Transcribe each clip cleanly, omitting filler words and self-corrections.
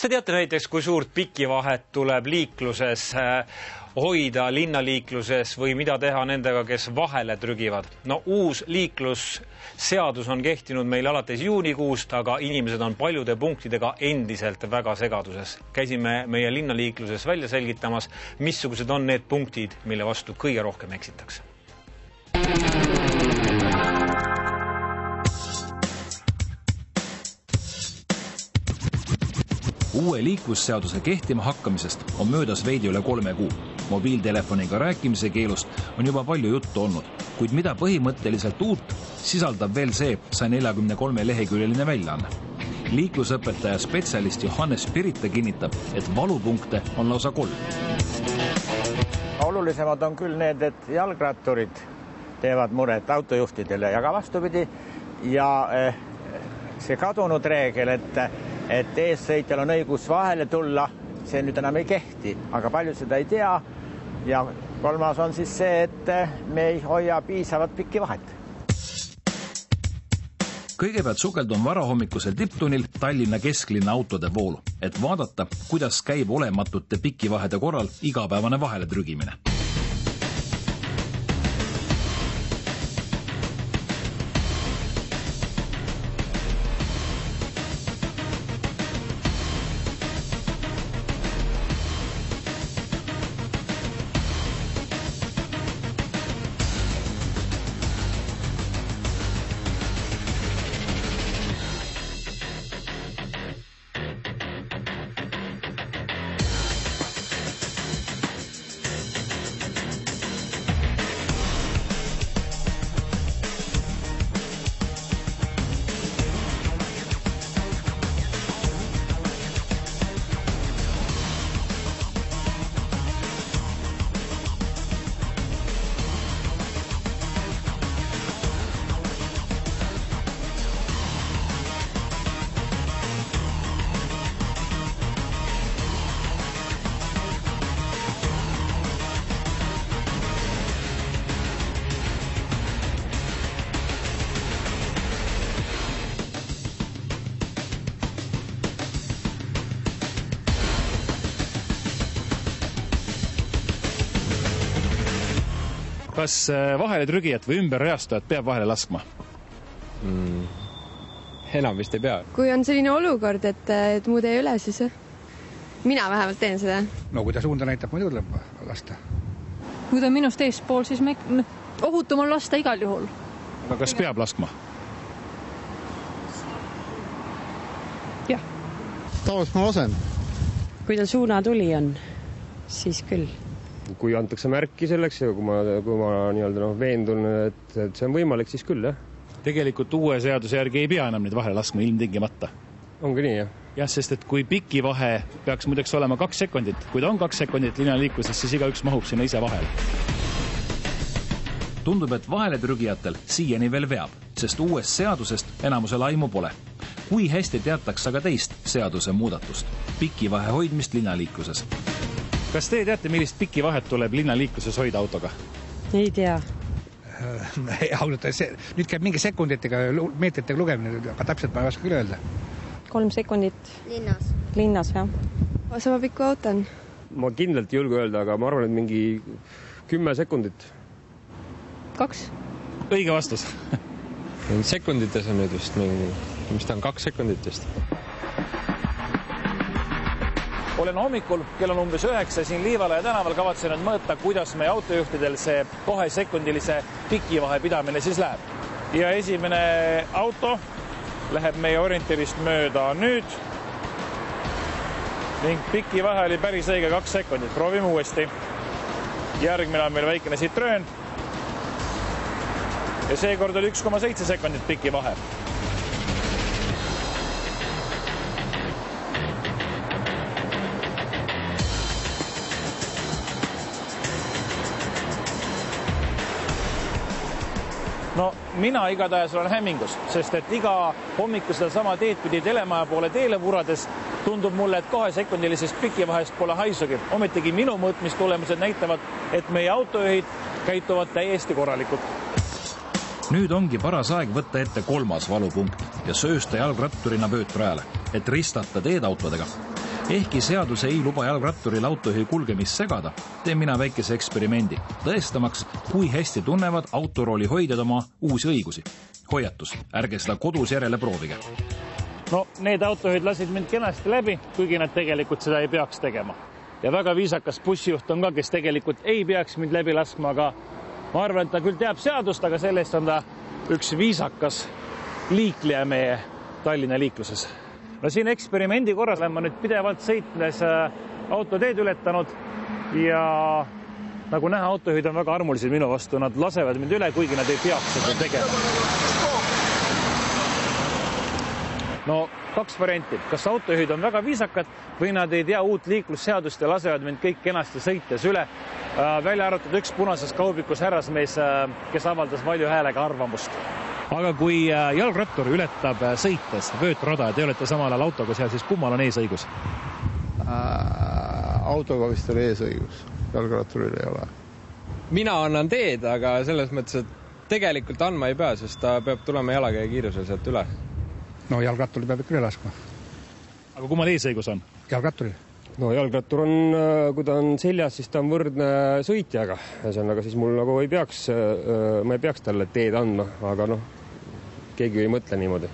Kas te teate näiteks, kui suurt pikivahet tuleb liikluses hoida linnaliikluses või mida teha nendega, kes vahele trügivad? No uus liiklusseadus on kehtinud meil alates juunikuust, aga inimesed on paljude punktidega endiselt väga segaduses. Käisime meie linnaliikluses välja selgitamas, missugused on need punktid, mille vastu kõige rohkem eksitakse. Uue liiklusseaduse kehtima hakkamisest on möödas veidi üle 3 kuu. Mobiiltelefoniga rääkimise keelust on juba palju juttu olnud, kuid mida põhimõtteliselt uut sisaldab veel see 143 leheküljeline väljaanne. Liiklusõpetaja spetsialist Johannes Pirita kinnitab, et valupunkte on lausa 3. Olulisemad on küll need, et jalgratturid teevad muret autojuhtidele ja ka vastupidi. Ja see kadunud reegel, et eessõitjal on õigus vahele tulla, see nüüd enam ei kehti, aga palju seda ei tea. Ja 3. on siis see, et me ei hoia piisavat pikki vahet. Kõigepealt sukeldun varahommikusel tipptunnil Tallinna kesklinna autode voolu, et vaadata, kuidas käib olematute pikivahede korral igapäevane vahele trügimine. Kas vahele trügijat või ümber reastajat peab vahele laskma? Enam vist ei pea. Kui on selline olukord, et muud ei üle, siis mina vähemalt teen seda. No kui ta suunda näitab, muidu tuleb lasta. Kui ta minust eespool, siis ohutum on lasta igal juhul. Aga kas peab laskma? Jah. Tavaliselt ma lasen. Kui ta suunatuli on, siis küll. Kui antakse märki selleks ja kui ma nii-öelda veendun, et see on võimalik, siis küll, jah. Tegelikult uue seaduse järgi ei pea enam neid vahele laskma ilmtingimata. Ongi nii, jah. Jah, sest et kui pikivahe peaks muideks olema 2 sekundit, kui ta on 2 sekundit linnaliikluses, siis igaüks mahub sinna ise vahele. Tundub, et vahele trügijatel siiani veel veab, sest uuest seadusest enamusel aimu pole. Kui hästi teataks aga teist seaduse muudatust, pikivahe hoidmist linnaliikluses? Kas te teate, millist pikivahet tuleb linnaliikluses hoida autoga? Ei tea. Nüüd käib mingi sekunditega, meetritega lugemine, aga täpselt ma ei oska küll öelda. 3 sekundit. Linnas, jah. Sama pikku auto on? Ma kindlalt ei julge öelda, aga ma arvan, et mingi 10 sekundit. 2. Õige vastus. Sekundites on nüüd vist mingi, mis ta on 2 sekundit vist. Olen hommikul, kell on umbes 9 siin Liivalaia tänaval, kavatsen nüüd mõõta, kuidas meie autojuhtidel see 2-sekundilise pikivahe pidamine siis läheb. Ja esimene auto läheb meie orientirist mööda nüüd. Ning pikivahe oli päris õige 2 sekundit. Proovime uuesti. Järgmine on meil väikene Citroen. Ja seekord oli 1,7 sekundit pikivahe. No mina igatahes olen hämmingus, sest et iga hommiku seda sama teed pidi telemaja poole teele vurades tundub mulle, et 2-sekundilisest pikivahest pole haisugi. Ometigi minu mõõtmistulemused näitavad, et meie autojuhid käituvad täiesti korralikult. Nüüd ongi paras aeg võtta ette 3. valupunkt ja söösta jalgratturina vöötrajale, et ristata teed autodega. Ehkki seadus ei luba jalgratturil autojuhi kulgemist segada, teen mina väikese eksperimendi, tõestamaks, kui hästi tunnevad autorooli hoidjad oma uusi õigusi. Hoiatus, ärge seda kodus järele proovige. No, need autojuhid lasid mind kenasti läbi, kuigi nad tegelikult seda ei peaks tegema. Ja väga viisakas bussijuht on ka, kes tegelikult ei peaks mind läbi laskma, aga ma arvan, et ta küll teab seadust, aga sellest on ta üks viisakas liikleja meie Tallinna liikluses. No siin eksperimendi korras olen ma nüüd pidevalt sõitnes autoteed ületanud ja nagu näha, autojuhid on väga armulised minu vastu. Nad lasevad mind üle, kuigi nad ei peaks seda tegema. No, kaks varianti. Kas autojuhid on väga viisakad või nad ei tea uut liiklusseadust ja lasevad mind kõik kenasti sõites üle. Välja arvatud üks punases kaubikus härrasmees, kes avaldas valju häälega arvamust. Aga kui jalgrattur ületab sõites vöötrada ja te olete samal ajal autoga seal, siis kummal on eesõigus? Autoga vist on eesõigus, jalgratturil ei ole. Mina annan teed, aga selles mõttes, et tegelikult andma ei pea, sest ta peab tulema jalakäija kiirusel sealt üle. No jalgratturil peab ikka üle laskma. Aga kummal eesõigus on? Jalgratturil. No jalgrattur on, kui ta on seljas, siis ta on võrdne sõitjaga. Aga siis mul nagu ma ei peaks talle teed andma, aga noh, keegi ei mõtle niimoodi.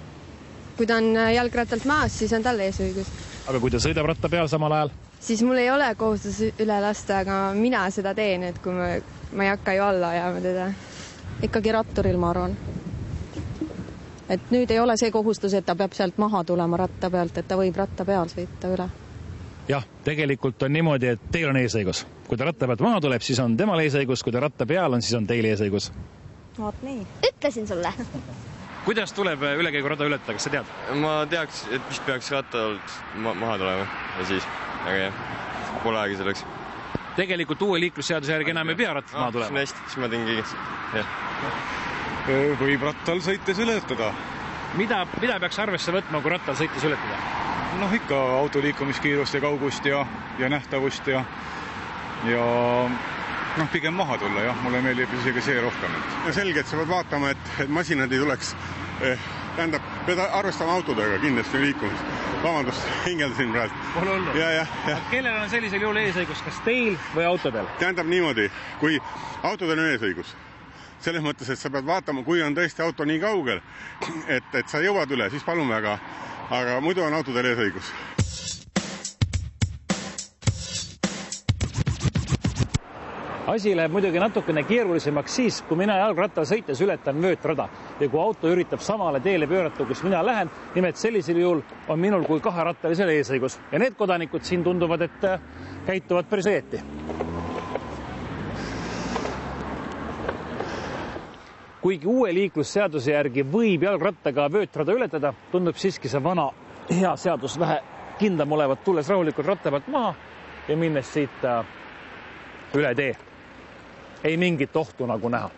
Kui ta on jalgrattalt maas, siis on tal eesõigus. Aga kui ta sõidab ratta peal samal ajal? Siis mul ei ole kohustus üle lasta, aga mina seda teen, et kui ma ei hakka ju alla ajama teda. Ikkagi ratturil, ma arvan. Et nüüd ei ole see kohustus, et ta peab sealt maha tulema ratta pealt, et ta võib ratta peal sõita üle. Jah, tegelikult on niimoodi, et teil on eesõigus. Kui ta ratta pealt maha tuleb, siis on temal eesõigus, kui ta ratta peal on, siis on teil eesõigus. Vaat nii. Ütlesin sulle. Kuidas tuleb ülekäigurada ületada, kas sa tead? Ma teaks, et mis peaks rattalt maha tulema ja siis, aga jah, pole aegi selleks. Tegelikult uue liiklusseaduse järgi enam ei pea rattalt maha tulema. Hästi, siis ma teen kõigest. Võib rattal sõites ületada. Mida peaks arvesse võtma, kui rattal sõites ületada? Noh, ikka auto liikumiskiirust ja kaugust ja nähtavust ja noh, pigem maha tulla, jah. Mulle meeldib isegi see rohkem. Selge, et sa pead vaatama, et masinad ei tuleks, tähendab, pead arvestama autodega kindlasti liikumist. Vabandust, hingeldasin praegu. Pole olnud. Ja. Kellel on sellisel juhul eesõigus, kas teil või autodel? Tähendab niimoodi, kui autodel on eesõigus. Selles mõttes, et sa pead vaatama, kui on tõesti auto nii kaugel, et sa jõuad üle, siis palume, aga muidu on autodel eesõigus. Asi läheb muidugi natukene keerulisemaks siis, kui mina jalgrattal sõites ületan vöötrada ja kui auto üritab samale teele pöörata, kus mina lähen, nimelt sellisel juhul on minul kui kaherattalisel eesõigus. Ja need kodanikud siin tunduvad, et käituvad päris õieti. Kuigi uue liiklusseaduse järgi võib jalgrattaga vöötrada ületada, tundub siiski see vana hea seadus vähe kindlam olevat, tulles rahulikult ratta pealt maha ja minnes siit üle tee. Ei mingit ohtu nagu näha.